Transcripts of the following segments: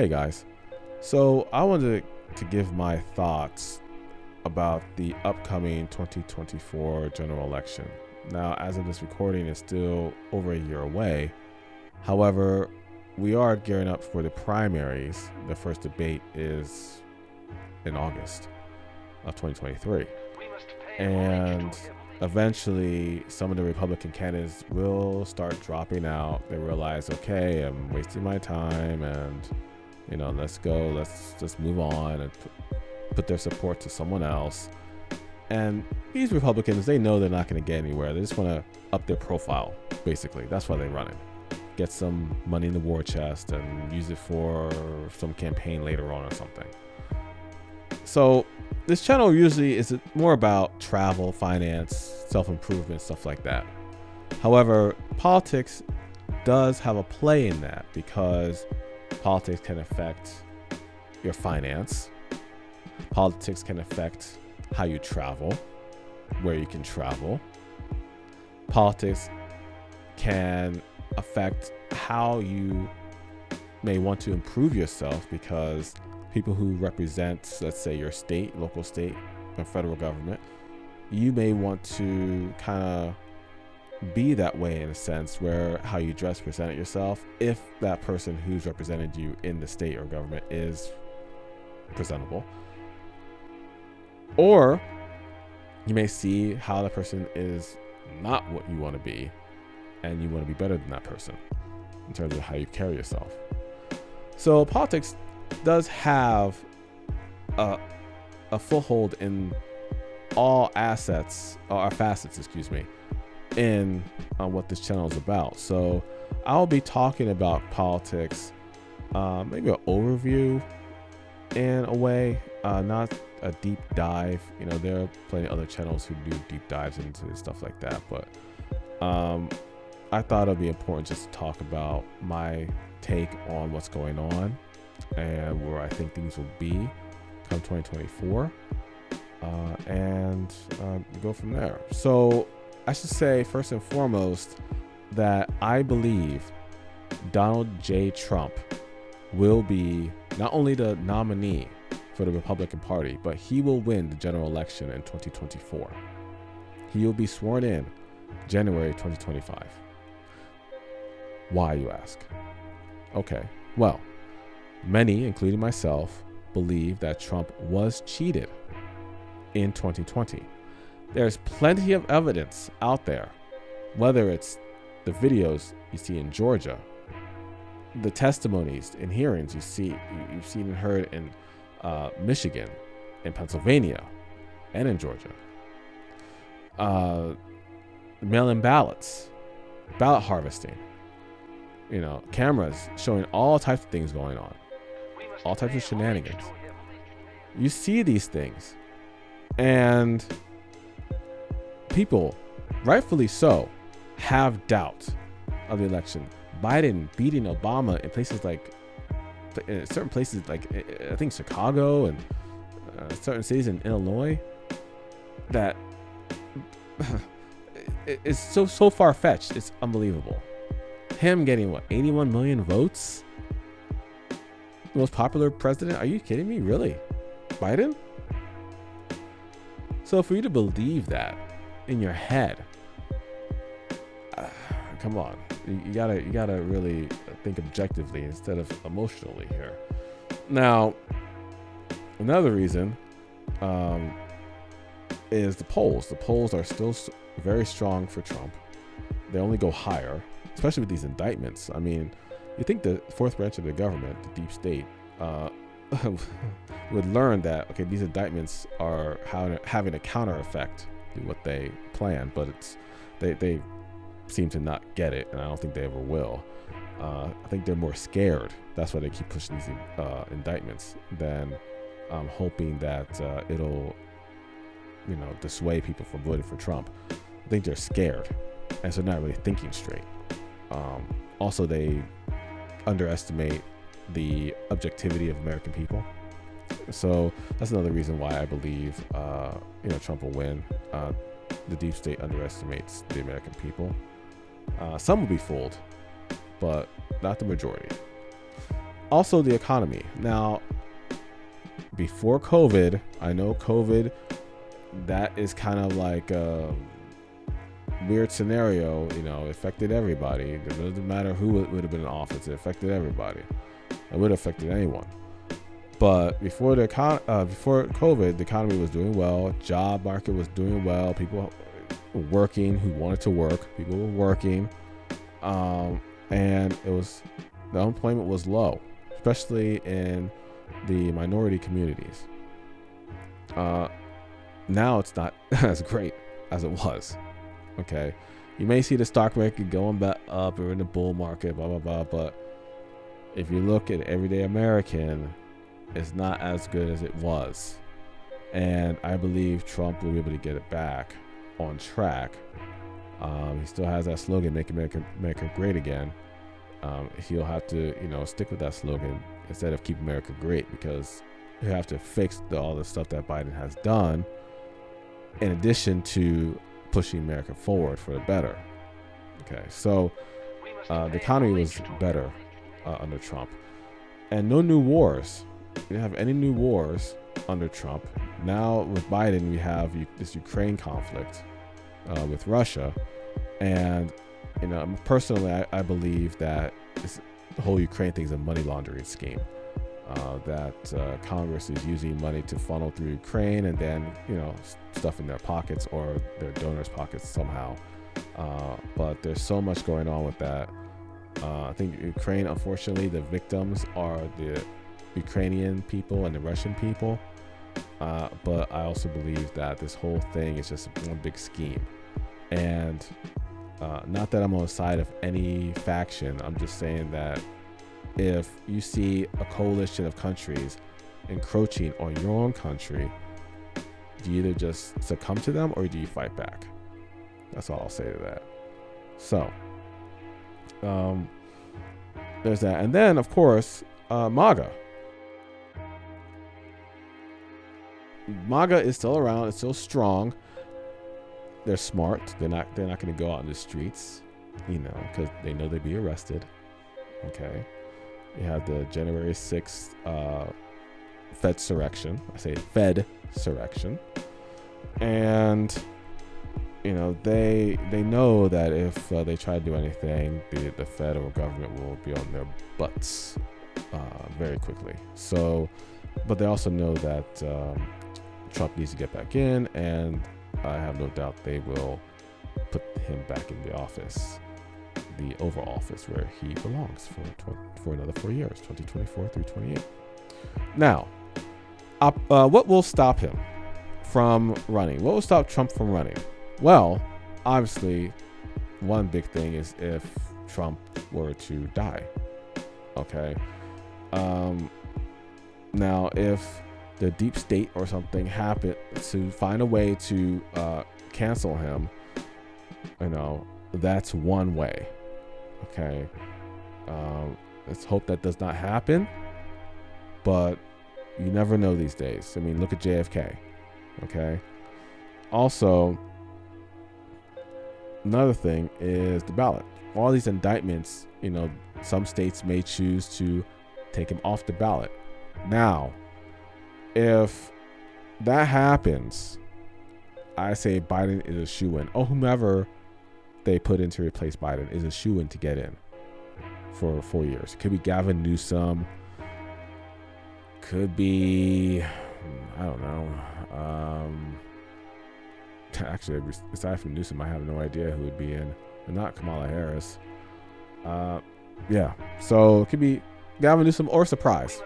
Hey guys, so I wanted to give my thoughts about the upcoming 2024 general election. Now, as of this recording, it's still over a year away. However, we are gearing up for the primaries. The first debate is in August of 2023. And eventually, some of the Republican candidates will start dropping out. They realize, okay, I'm wasting my time and let's just move on and put their support to someone else. And these Republicans, they know they're not going to get anywhere. They just want to up their profile, basically. That's why they run it. Get some money in the war chest and use it for some campaign later on or something. So this channel usually is more about travel, finance, self-improvement, stuff like that. However, politics does have a play in that because politics can affect your finance. Politics can affect how you travel, where you can travel. Politics can affect how you may want to improve yourself because people who represent, let's say, your state, local state, or federal government, you may want to kind of be that way in a sense where how you dress, present yourself, if that person who's represented you in the state or government is presentable. Or you may see how the person is not what you want to be, and you want to be better than that person in terms of how you carry yourself. So politics does have a foothold in all facets, in what this channel is about. So I'll be talking about politics, maybe an overview in a way, not a deep dive. There are plenty of other channels who do deep dives into stuff like that, but I thought it'd be important just to talk about my take on what's going on and where I think things will be come 2024, and go from there. So I should say first and foremost that I believe Donald J. Trump will be not only the nominee for the Republican Party, but he will win the general election in 2024. He will be sworn in January 2025. Why, you ask? Okay, well, many, including myself, believe that Trump was cheated in 2020. There's plenty of evidence out there, whether it's the videos you see in Georgia, the testimonies and hearings you've seen and heard in Michigan, in Pennsylvania, and in Georgia. Mail-in ballots, ballot harvesting, cameras showing all types of things going on, all types of shenanigans. You see these things, and people, rightfully so, have doubt of the election. Biden beating Obama in places like, in certain places like I think Chicago and certain cities in Illinois, that it's so far-fetched. It's unbelievable. Him getting 81 million votes, the most popular president. Are you kidding me? Really, Biden? So for you to believe that in your head, come on, you gotta really think objectively instead of emotionally here. Now, another reason is the polls. The polls are still very strong for Trump. They only go higher, especially with these indictments. I mean, you think the fourth branch of the government, the deep state, would learn that, okay, these indictments are having a counter effect to what they plan, but they seem to not get it, and I don't think they ever will. I think they're more scared. That's why they keep pushing these indictments than hoping that it'll dissuade people from voting for Trump. I think they're scared, and so not really thinking straight. Also, they underestimate the objectivity of American people. So that's another reason why I believe Trump will win. The deep state underestimates the American people. Some will be fooled, but not the majority. Also, the economy. Now, before COVID, I know COVID, that is kind of like a weird scenario, affected everybody. It doesn't matter who it would have been in office. It affected everybody. It would have affected anyone. But before COVID, the economy was doing well. Job market was doing well. People were working who wanted to work. People were working. And the unemployment was low, especially in the minority communities. Now it's not as great as it was. Okay, you may see the stock market going back up or in the bull market, blah blah blah. But if you look at everyday American, it's not as good as it was. And I believe Trump will be able to get it back on track. He still has that slogan, "Make America Great Again." He'll have to, stick with that slogan instead of "Keep America Great," because he'll have to fix all the stuff that Biden has done, in addition to pushing America forward for the better. Okay, so the economy was better under Trump, and no new wars. We didn't have any new wars under Trump. Now with Biden, we have this Ukraine conflict with Russia, and personally, I believe that the whole Ukraine thing is a money laundering scheme. That Congress is using money to funnel through Ukraine and then, stuff in their pockets or their donors' pockets somehow. But there's so much going on with that. I think Ukraine, unfortunately, the victims are the Ukrainian people and the Russian people. But I also believe that this whole thing is just one big scheme. And not that I'm on the side of any faction. I'm just saying that if you see a coalition of countries encroaching on your own country, do you either just succumb to them or do you fight back? That's all I'll say to that. So, there's that. And then, of course, MAGA. MAGA is still around. It's still strong. They're smart. They're not going to go out in the streets, because they know they'd be arrested. Okay. You have the January 6th Fedsurrection. I say Fedsurrection. And, they know that if they try to do anything, the federal government will be on their butts very quickly. So, but they also know that Trump needs to get back in, and I have no doubt they will put him back in the office, the Oval Office, where he belongs for another 4 years, 2024 through 28. Now, what will stop him from running? What will stop Trump from running? Well, obviously, one big thing is if Trump were to die. Okay. Now, if the deep state or something happened to find a way to cancel him, that's one way. Okay. Let's hope that does not happen, but you never know these days. I mean, look at JFK. Okay. Also, another thing is the ballot. All these indictments, some states may choose to take him off the ballot. Now, if that happens, I say Biden is a shoo-in. Or whomever they put in to replace Biden is a shoo-in to get in for 4 years. Could be Gavin Newsom. Could be, I don't know. Actually, aside from Newsom, I have no idea who would be in. And not Kamala Harris. Yeah. So it could be Gavin Newsom or surprise.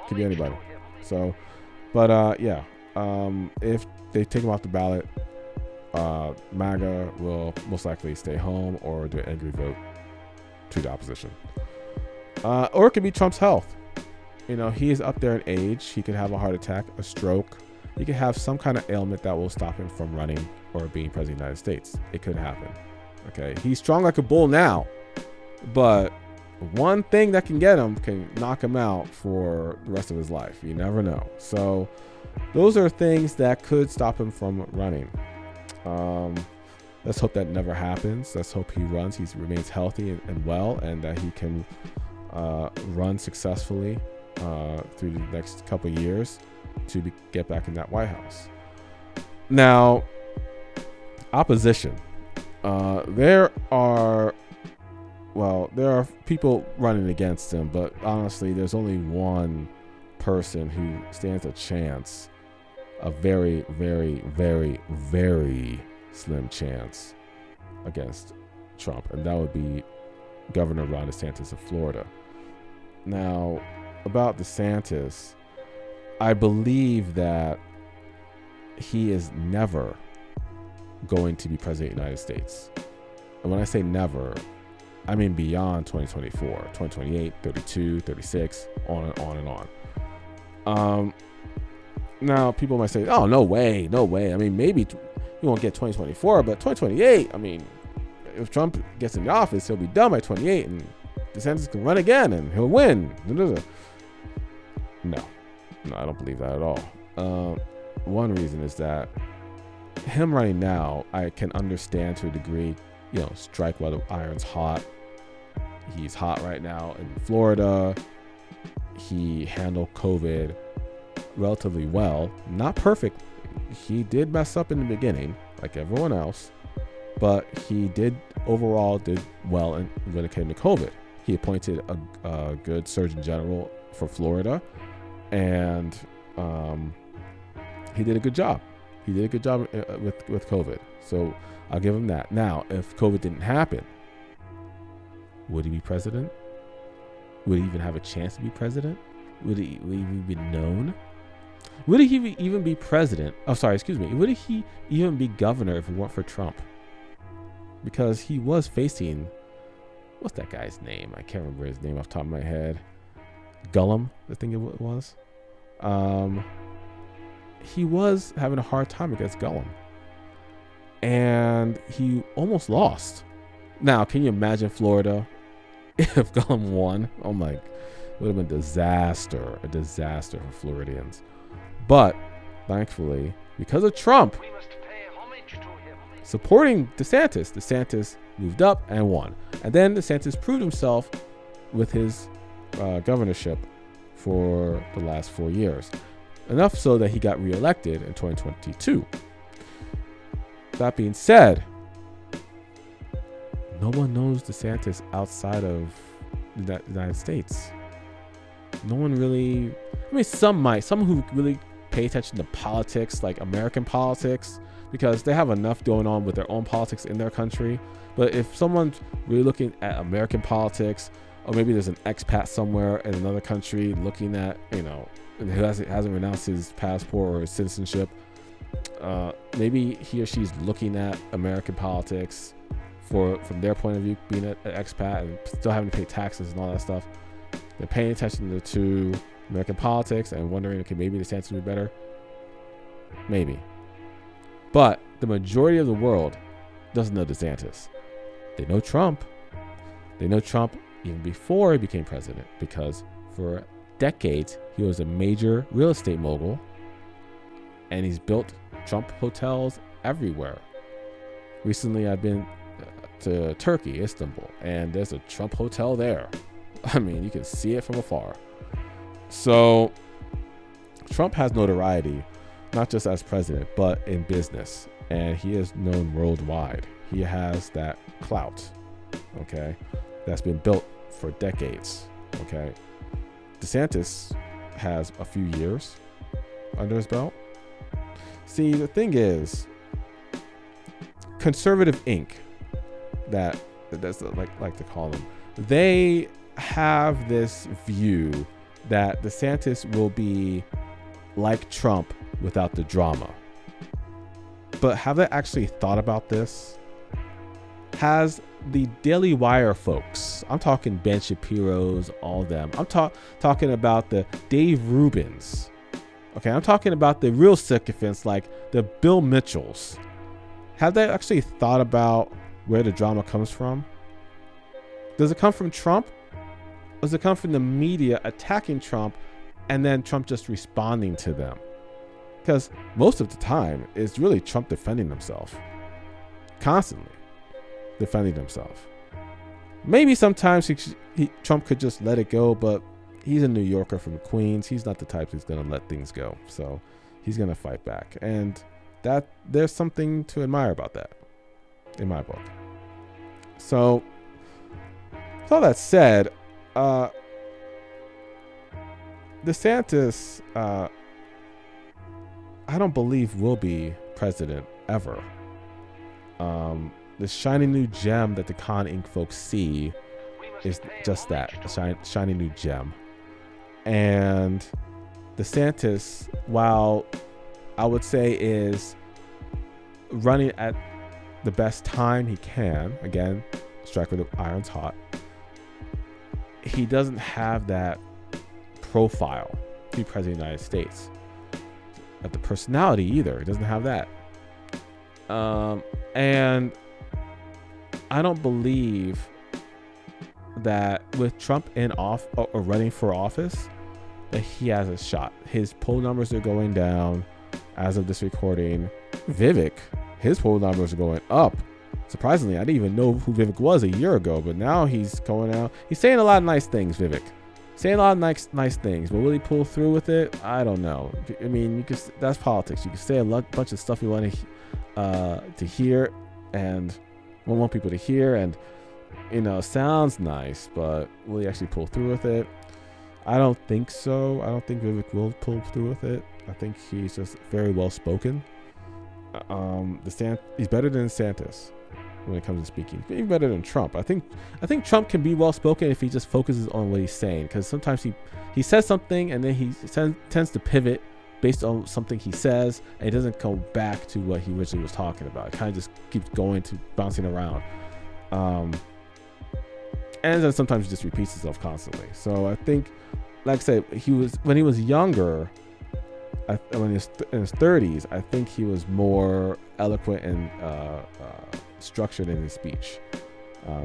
Could be anybody. So, but yeah. If they take him off the ballot, MAGA will most likely stay home or do an angry vote to the opposition. Or it could be Trump's health. He is up there in age. He could have a heart attack, a stroke. He could have some kind of ailment that will stop him from running or being president of the United States. It could happen. Okay. He's strong like a bull now, but one thing that can get him can knock him out for the rest of his life. You never know. So those are things that could stop him from running. Let's hope that never happens. Let's hope he runs. He remains healthy and well, and that he can run successfully through the next couple of years to get back in that White House. Now, opposition. There are people running against him, but honestly, there's only one person who stands a chance, a very, very, very, very slim chance against Trump, and that would be Governor Ron DeSantis of Florida. Now, about DeSantis, I believe that he is never going to be president of the United States. And when I say never, I mean beyond 2024, 2028, 32, 36, on and on and on. Now, people might say, oh, no way. I mean, maybe you won't get 2024, but 2028, I mean, if Trump gets in the office, he'll be done by 28, and DeSantis can run again, and he'll win. No, I don't believe that at all. One reason is that him running now, I can understand to a degree, strike while the iron's hot. He's hot right now in Florida. He handled COVID relatively well. Not perfect. He did mess up in the beginning, like everyone else, but he did well when it came to COVID. He appointed a good Surgeon General for Florida, and he did a good job. He did a good job with COVID. So I'll give him that. Now, if COVID didn't happen, would he be president? Would he even have a chance to be president? Would he even be known? Would he even be president? Oh, sorry, excuse me. Would he even be governor if it weren't for Trump? Because he was facing, what's that guy's name? I can't remember his name off the top of my head. Gullum, I think it was. He was having a hard time against Gullum. And he almost lost. Now, can you imagine Florida if Gullum won? Oh my, it would have been a disaster for Floridians. But thankfully, because of Trump we must pay homage to him. supporting DeSantis moved up and won. And then DeSantis proved himself with his governorship for the last 4 years. Enough so that he got reelected in 2022. That being said, no one knows DeSantis outside of the United States. No one really, I mean, some might, some who really pay attention to politics, like American politics, because they have enough going on with their own politics in their country. But if someone's really looking at American politics, or maybe there's an expat somewhere in another country looking at, who hasn't renounced his passport or his citizenship, maybe he or she's looking at American politics from their point of view, being an expat and still having to pay taxes and all that stuff. They're paying attention to American politics and wondering, okay, maybe DeSantis would be better. Maybe. But the majority of the world doesn't know DeSantis. They know Trump. They know Trump even before he became president, because for decades he was a major real estate mogul, and he's built Trump hotels everywhere. Recently, I've been to Turkey, Istanbul, and there's a Trump hotel there. I mean, you can see it from afar. So Trump has notoriety, not just as president, but in business, and he is known worldwide. He has that clout, okay, that's been built for decades, okay. DeSantis has a few years under his belt. See, the thing is, Conservative Inc., that's like to call them, they have this view that DeSantis will be like Trump without the drama. But have they actually thought about this? Has the Daily Wire folks, I'm talking Ben Shapiro's, all of them, I'm talking about the Dave Rubins, okay, I'm talking about the real sycophants like the Bill Mitchells. Have they actually thought about where the drama comes from? Does it come from Trump? Or does it come from the media attacking Trump and then Trump just responding to them? Because most of the time, it's really Trump defending himself. Constantly defending himself. Maybe sometimes Trump could just let it go, but he's a New Yorker from Queens. He's not the type who's going to let things go. So he's going to fight back. And that there's something to admire about that in my book. So with all that said, DeSantis, I don't believe will be president ever. The shiny new gem that the Con Inc. folks see is just that, a shiny new gem. And DeSantis, while I would say is running at the best time he can, again, strike with the iron's hot, he doesn't have that profile to be president of the United States. Not the personality either. He doesn't have that. And I don't believe that with Trump in off or running for office that he has a shot. His poll numbers are going down as of this recording. Vivek, his poll numbers are going up. Surprisingly, I didn't even know who Vivek was a year ago, but now he's going out. He's saying a lot of nice things, Vivek. Saying a lot of nice things, but will he pull through with it? I don't know. I mean, that's politics. You can say a bunch of stuff you want to hear and want people to hear, and sounds nice, but will he actually pull through with it? I don't think so. I don't think Vivek will pull through with it. I think he's just very well spoken. He's better than DeSantis when it comes to speaking. He's even better than Trump. I think Trump can be well spoken if he just focuses on what he's saying, because sometimes he says something and then he tends to pivot based on something he says, and he doesn't go back to what he originally was talking about. It kind of just keeps bouncing around. And then sometimes he just repeats himself constantly. So I think, like I said, when he was younger, when he was in his 30s, I think he was more eloquent and structured in his speech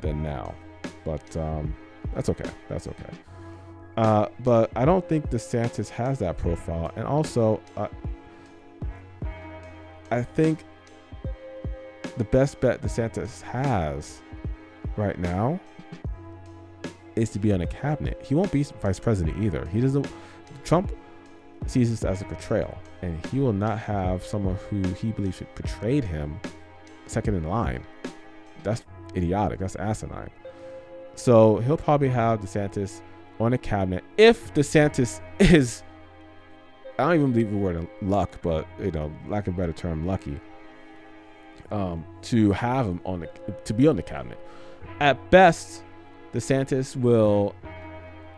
than now. But that's okay. But I don't think DeSantis has that profile. And also, I think the best bet DeSantis has right now is to be on a cabinet. He won't be vice president either. Trump sees this as a betrayal, and he will not have someone who he believes betrayed him second in line. That's idiotic. That's asinine. So he'll probably have DeSantis on a cabinet. If DeSantis is, I don't even believe the word luck, but lack of a better term, lucky, to have him to be on the cabinet. At best, DeSantis will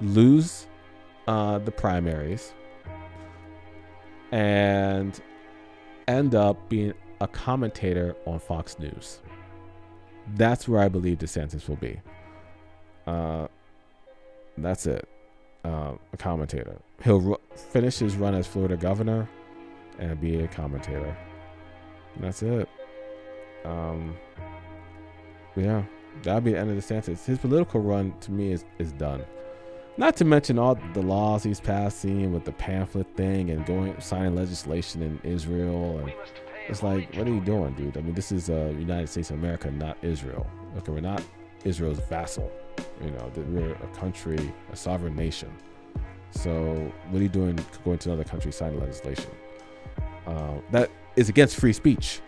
lose the primaries and end up being a commentator on Fox News. That's where I believe DeSantis will be. That's it. A commentator. He'll finish his run as Florida governor and be a commentator. And that's it. Yeah, that'll be the end of DeSantis. His political run, to me, is done. Not to mention all the laws he's passing with the pamphlet thing and signing legislation in Israel. And it's like, what are you doing, dude? I mean, this is United States of America, not Israel. Okay, we're not Israel's vassal. We're a country, a sovereign nation. So what are you doing going to another country signing legislation? That is against free speech,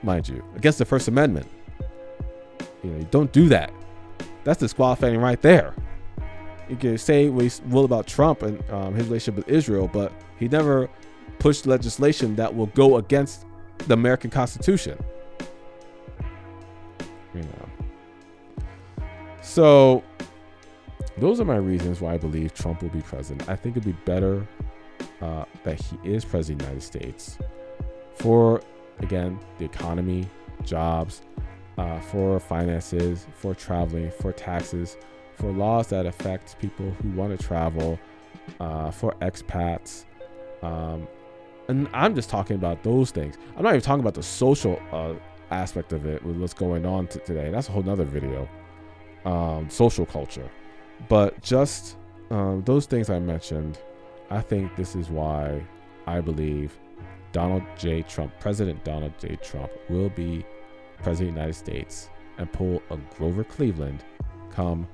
mind you, against the First Amendment. You don't do that. That's disqualifying right there. You can say what you will about Trump and his relationship with Israel, but he never pushed legislation that will go against the American Constitution. So those are my reasons why I believe Trump will be president. I think it'd be better that he is president of the United States for, again, the economy, jobs, for finances, for traveling, for taxes, for laws that affect people who want to travel, for expats. And I'm just talking about those things. I'm not even talking about the social aspect of it with what's going on today. That's a whole nother video. Social culture. But just those things I mentioned, I think this is why I believe President Donald J. Trump will be president of the United States and pull a Grover Cleveland, come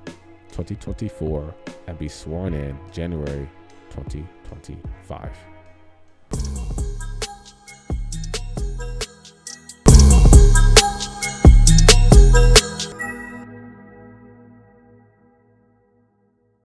2024 and be sworn in January 2025.